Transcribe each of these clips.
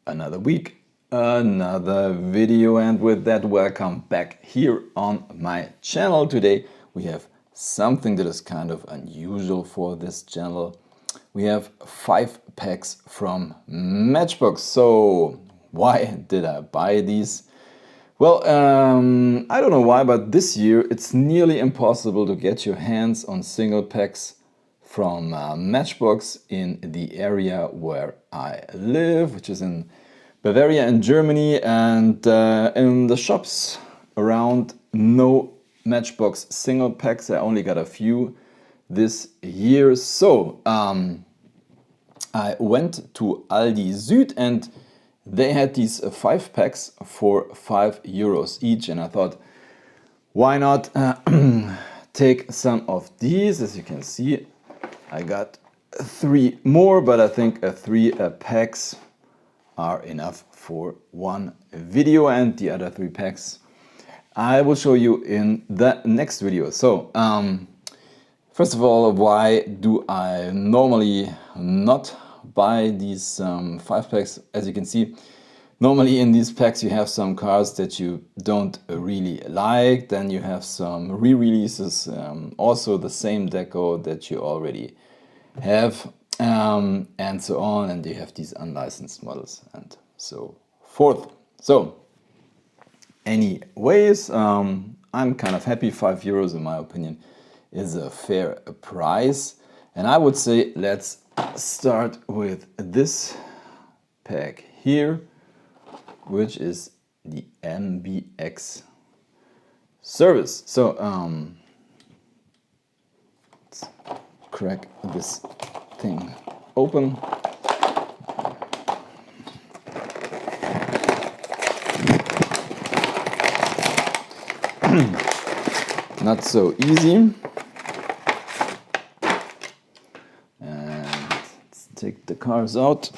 Another week, another video, and with that, welcome back here on my channel. Today we have something that is kind of unusual for this channel. We have 5 packs from Matchbox. So why did I buy these? Well, I don't know why, but this year it's nearly impossible to get your hands on single packs from Matchbox in the area where I live, which is in Bavaria in Germany, and in the shops around, no Matchbox single packs. I only got a few this year. So I went to Aldi Süd and they had these 5 packs for €5 each, and I thought, why not take some of these? As you can see, I got 3 more, but I think 3 packs are enough for one video, and the other 3 packs I will show you in the next video. So first of all, why do I normally not buy these 5 packs? As you can see, normally in these packs you have some cars that you don't really like, then you have some re-releases, also the same deco that you already have, and so on, and you have these unlicensed models and so forth. So anyways, I'm kind of happy. €5 in my opinion is a fair price, and I would say let's start with this pack here, which is the MBX Service. So let's crack this thing open. Not so easy. And let's take the cars out.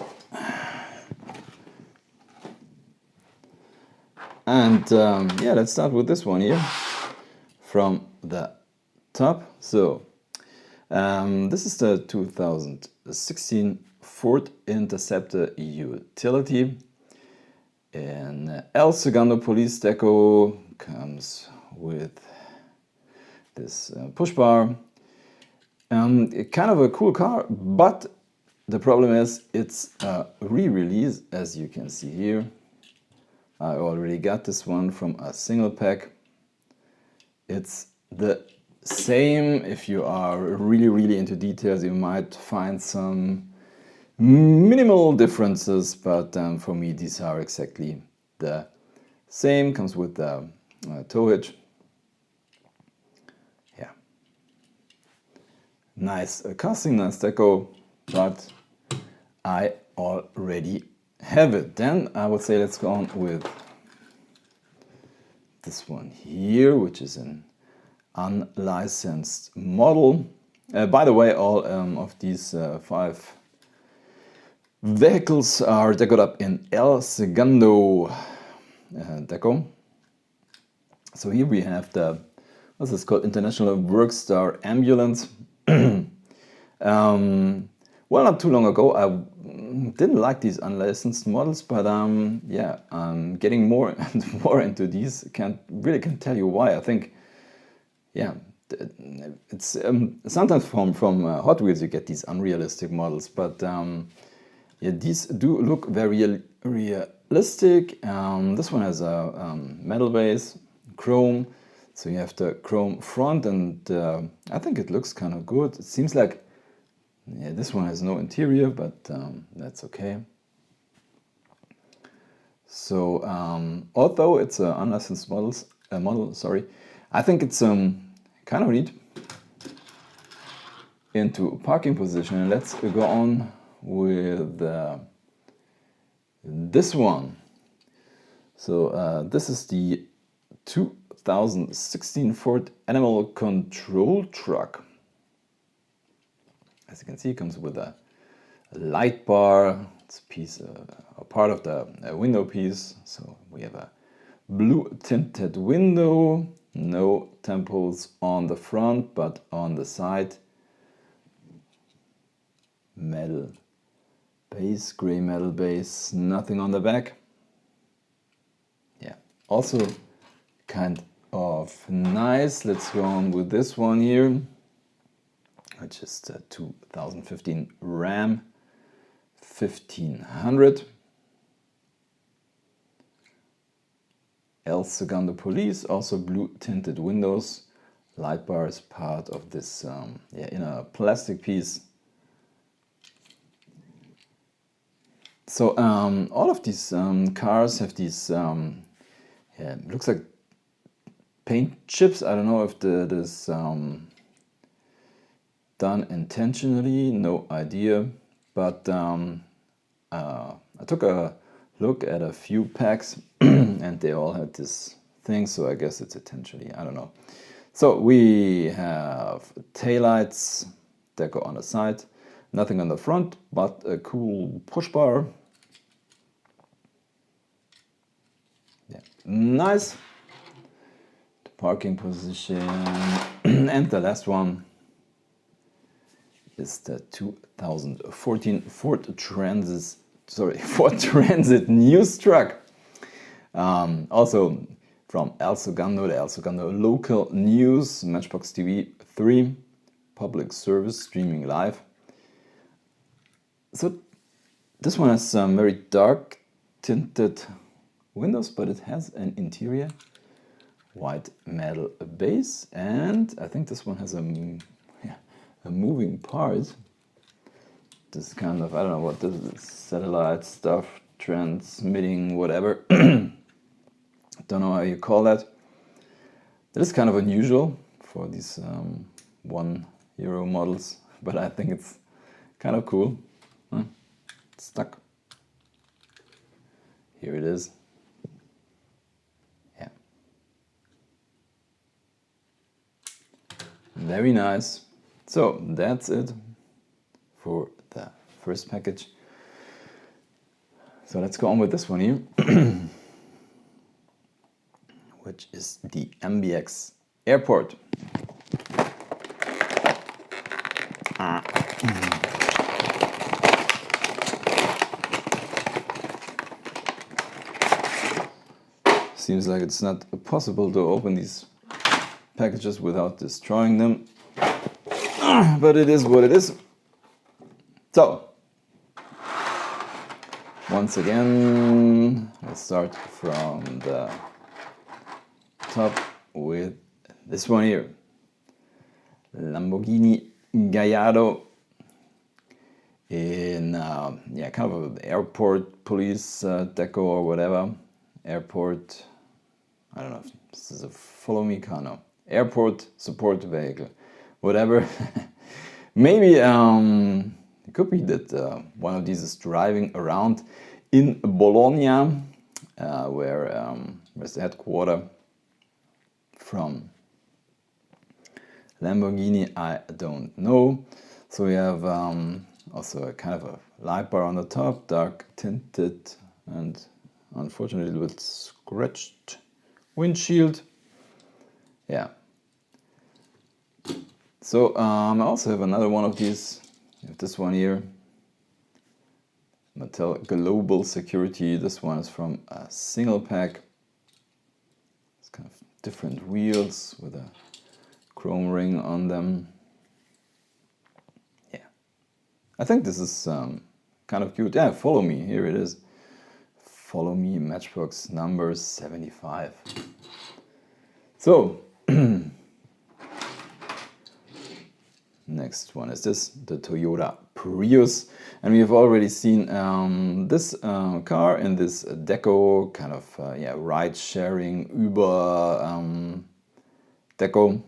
And yeah, let's start with this one here from the top. So this is the 2016 Ford Interceptor utility in El Segundo police deco. Comes with this push bar. Kind of a cool car, but the problem is it's a re-release, as you can see here. I already got this one from a single pack. It's the same. If you are really into details, you might find some minimal differences, but for me these are exactly the same. Comes with the tow hitch. Yeah, nice casting, nice deco, but I already have it. Then I would say let's go on with this one here, which is an unlicensed model. By the way, all of these 5 vehicles are decoed up in El Segundo deco. So here we have the, what's this called, International Workstar Ambulance. Well, not too long ago I didn't like these unlicensed models, but yeah, I'm getting more and more into these. Can't tell you why. I think, yeah, it's sometimes from Hot Wheels you get these unrealistic models, but yeah, these do look very realistic. This one has a metal base, chrome, so you have the chrome front, and I think it looks kind of good. It seems like, yeah, this one has no interior, but that's okay. So although it's an unlicensed model, sorry, I think it's kind of neat into parking position. And let's go on with this one. So this is the 2016 Ford Animal Control Truck. As you can see, it comes with a light bar. It's a part of the window piece. So we have a blue tinted window, no temples on the front, but on the side, metal base, gray metal base, nothing on the back. Yeah, also kind of nice. Let's go on with this one here, which is the 2015 Ram 1500. El Segundo Police, also blue tinted windows. Light bar is part of this inner plastic piece. So all of these cars have these, looks like paint chips. I don't know if that is done intentionally, no idea. But I took a look at a few packs and they all had this thing, so I guess it's intentionally, I don't know. So we have taillights, deco on the side, nothing on the front, but a cool push bar. Yeah, nice. The parking position. And the last one is the 2014 Ford Transit news truck. Also from El Segundo, the El Segundo local news, Matchbox TV 3, public service, streaming live. So this one has some very dark tinted windows, but it has an interior white metal base, and I think this one has a moving part. This kind of, I don't know what this is, satellite stuff, transmitting, whatever. Don't know how you call that. That is kind of unusual for these €1 models, but I think it's kind of cool. It's stuck. Here it is. Yeah. Very nice. So that's it for the first package. So let's go on with this one here. Which is the MBX Airport. Seems like it's not possible to open these packages without destroying them, but it is what it is. So, once again, let's start from the top with this one here. Lamborghini Gallardo in kind of an airport police deco or whatever. Airport, I don't know if this is a follow me car, no. Airport support vehicle, whatever. Maybe it could be that one of these is driving around in Bologna, where's the headquarters from Lamborghini, I don't know. So we have also a kind of a light bar on the top, dark tinted and unfortunately a little bit scratched windshield. Yeah. So I also have another one of these. I have this one here. Mattel Global Security. This one is from a single pack. It's kind of different wheels with a chrome ring on them. Yeah, I think this is kind of cute. Yeah, follow me. Here it is. Follow me, Matchbox number 75. So, next one is this, the Toyota Prius. And we have already seen this car in this deco, kind of ride-sharing Uber deco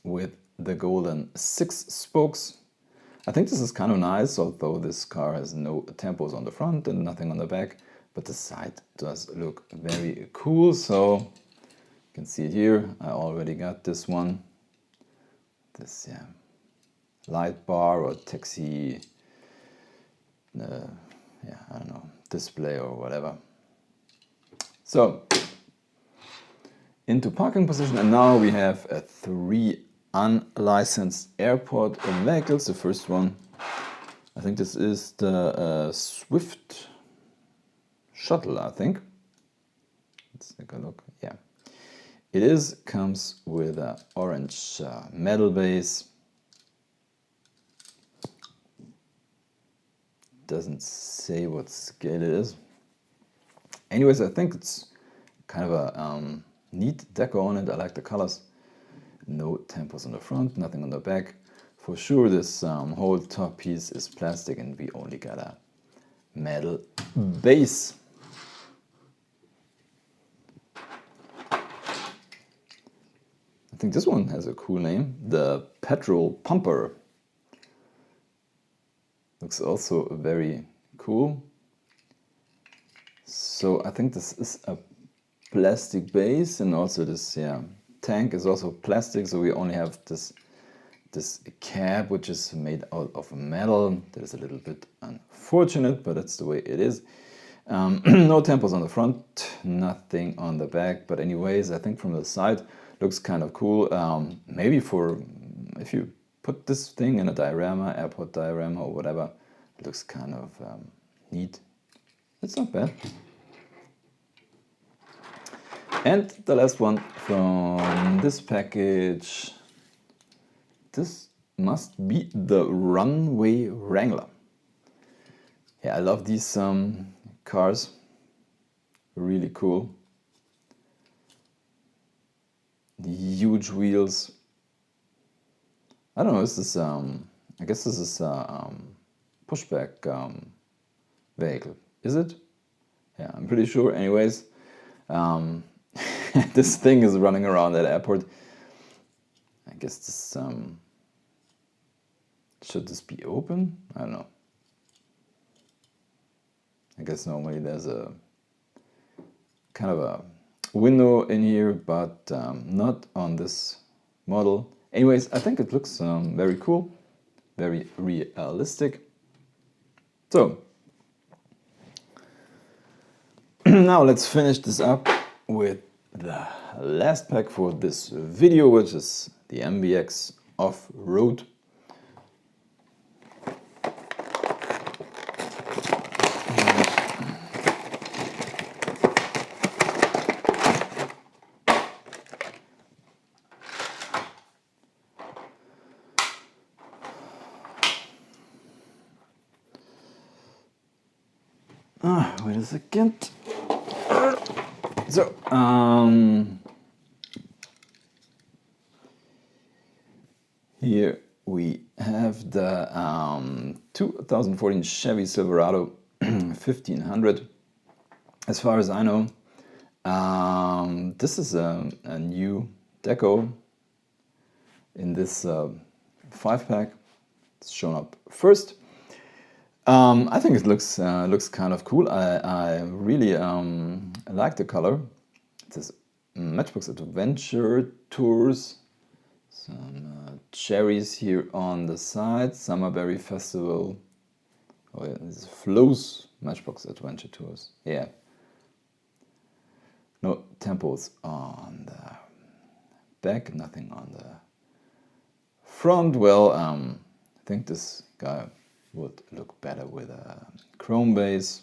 with the golden 6 spokes. I think this is kind of nice, although this car has no tempos on the front and nothing on the back, but the side does look very cool. So you can see it here. I already got this one. This light bar or taxi, I don't know, display or whatever. So into parking position, and now we have 3 unlicensed airport vehicles. The first one I think this is the Swift Shuttle, I think. Let's take a look. Yeah, it is. Comes with an orange metal base. Doesn't say what scale it is. Anyways, I think it's kind of a neat deco on it. I like the colors. No tempos on the front, nothing on the back. For sure, this whole top piece is plastic, and we only got a metal base. I think this one has a cool name, the Petrol Pumper. Looks also very cool. So I think this is a plastic base, and also this tank is also plastic. So we only have this cap, which is made out of metal. That is a little bit unfortunate, but that's the way it is. No tempos on the front, nothing on the back. But anyways, I think from the side looks kind of cool. Maybe for if you put this thing in a diorama, airport diorama or whatever, it looks kind of neat. It's not bad. And the last one from this package. This must be the Runway Wrangler. Yeah, I love these cars. Really cool. The huge wheels. I don't know, is this I guess this is a pushback vehicle. Is it? Yeah, I'm pretty sure. Anyways, this thing is running around that airport. I guess this should this be open? I don't know. I guess normally there's a kind of a window in here, but not on this model. Anyways, I think it looks very cool, very realistic. So now let's finish this up with the last pack for this video, which is the MBX Offroad. Wait a second. So, here we have the 2014 Chevy Silverado 1500. As far as I know, this is a new deco in this 5-pack. It's shown up first. I think it looks kind of cool. I really like the color. It says Matchbox Adventure Tours. Some cherries here on the side. Summerberry Festival. Oh yeah, this is Flo's Matchbox Adventure Tours. Yeah. No tempos on the back. Nothing on the front. Well, I think this guy would look better with a chrome base,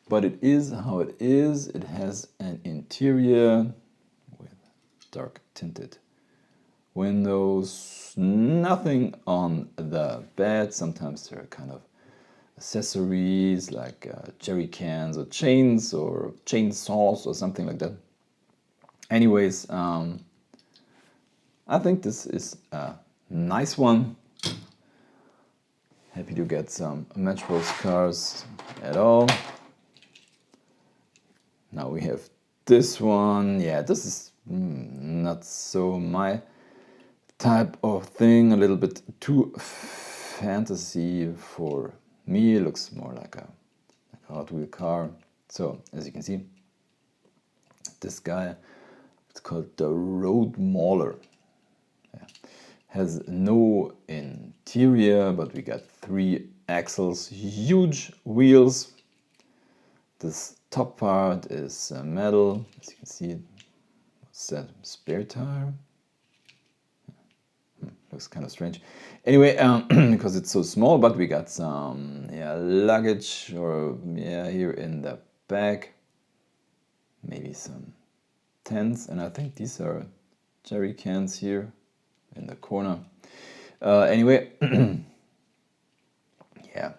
but it is how it is. It has an interior with dark tinted windows, nothing on the bed. Sometimes there are kind of accessories like jerry cans or chains or chainsaws or something like that. Anyways, I think this is a nice one. Happy to get some Matchbox cars at all. Now we have this one. Yeah, this is not so my type of thing. A little bit too fantasy for me. It looks more like a Hot Wheel car. So as you can see, this guy, it's called the Road Mauler. Yeah. Has no interior, but we got 3 axles, huge wheels. This top part is metal, as you can see. What's that? Spare tire? looks kind of strange. Anyway, because it's so small, but we got some luggage, or here in the back, maybe some tents, and I think these are jerry cans here in the corner. Anyway, yeah.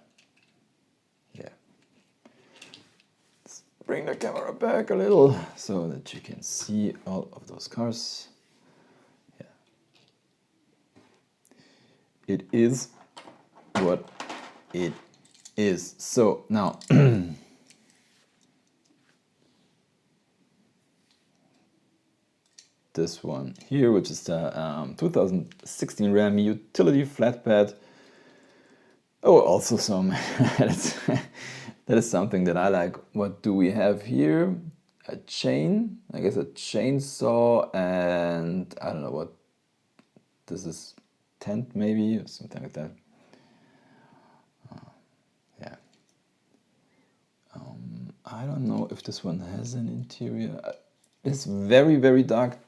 Let's bring the camera back a little so that you can see all of those cars. Yeah. It is what it is. So now this one here, which is the 2016 Ram utility flatbed. Oh, also some, that is something that I like. What do we have here? A chain, I guess a chainsaw, and I don't know what this is, tent maybe, or something like that. Yeah. I don't know if this one has an interior. It's very, very dark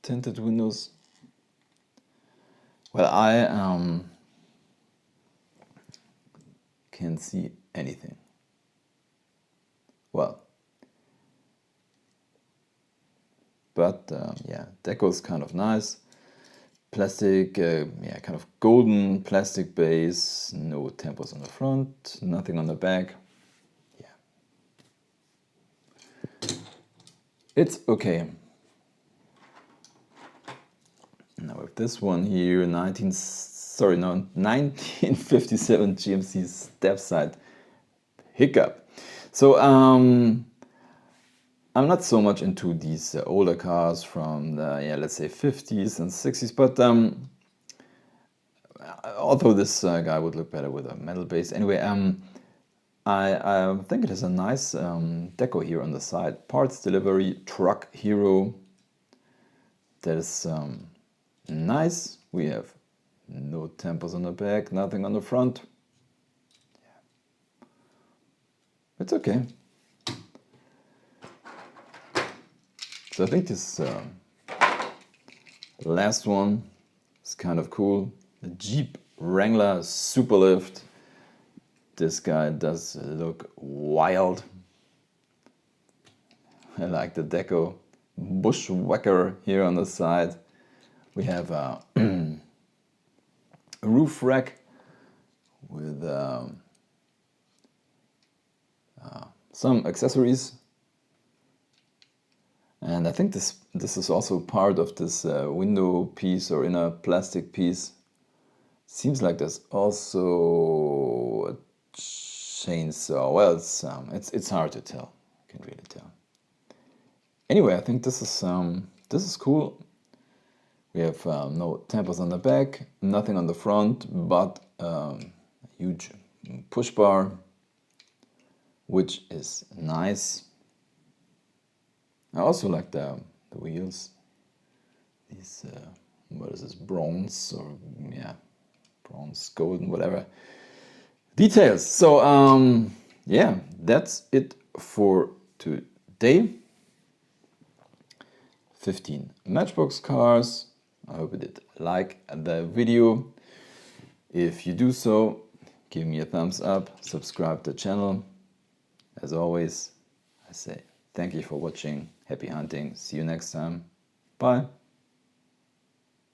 tinted windows. Well, I can't see anything. Well, but yeah, deco is kind of nice. Plastic, yeah, kind of golden plastic base. No tempos on the front, nothing on the back. Yeah, it's okay. Now with this one here, 1957 GMC Stepside pickup. So I'm not so much into these older cars from the let's say 50s and 60s, but although this guy would look better with a metal base. Anyway, I think it has a nice deco here on the side. Parts delivery, truck hero. That is nice. We have no tempos on the back, nothing on the front. Yeah. It's okay. So I think this last one is kind of cool. The Jeep Wrangler Superlift. This guy does look wild. I like the deco. Bushwhacker here on the side. We have a roof rack with some accessories, and I think this is also part of this window piece or inner plastic piece. Seems like there's also a chainsaw. Well, it's hard to tell. I can't really tell. Anyway, I think this is cool. We have no tempos on the back, nothing on the front, but a huge push bar, which is nice. I also like the wheels. These what is this, bronze, or bronze, golden, whatever details. So yeah, that's it for today. 15 Matchbox cars. I hope you did like the video. If you do so, give me a thumbs up, subscribe to the channel. As always, I say thank you for watching, happy hunting, see you next time, bye.